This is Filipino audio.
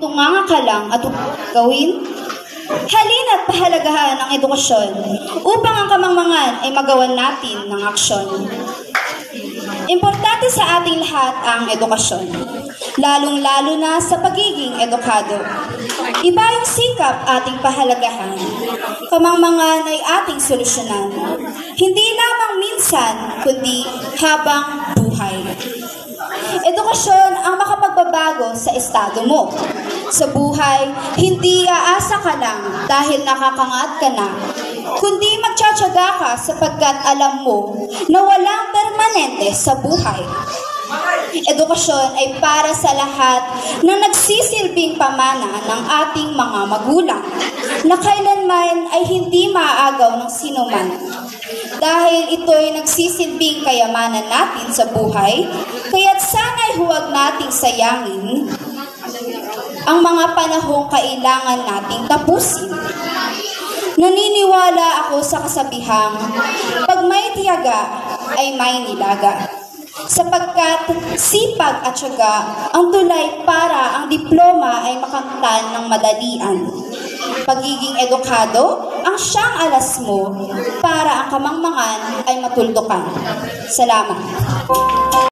tunganga ka lang at gawin? Halina't pahalagahan ang edukasyon upang ang kamangmangan ay magawan natin ng aksyon. Importante sa ating lahat ang edukasyon, lalong-lalo na sa pagiging edukado. Iba yung sikap ating pahalagahan, kamangmangan ay ating solusyonan, hindi lamang minsan, kundi habang buhay. Edukasyon ang makapagbabago sa estado mo. Sa buhay, hindi aasa ka lang dahil nakakangat ka na, kundi magtsatsaga ka sapagkat alam mo na walang permanente sa buhay. Edukasyon ay para sa lahat na nagsisilbing pamana ng ating mga magulang, na kailanman ay hindi maaagaw ng sinuman. Dahil ito'y nagsisilbing kayamanan natin sa buhay, kaya't sana'y huwag nating sayangin ang mga panahong kailangan nating tapusin. Naniniwala ako sa kasabihang, pag may tiyaga ay may nilaga. Sapagkat sipag at tiyaga ang tulay para ang diploma ay makamtan ng madalian. Pagiging edukado ang siyang alas mo para ang kamangmangan ay matuldukan. Salamat.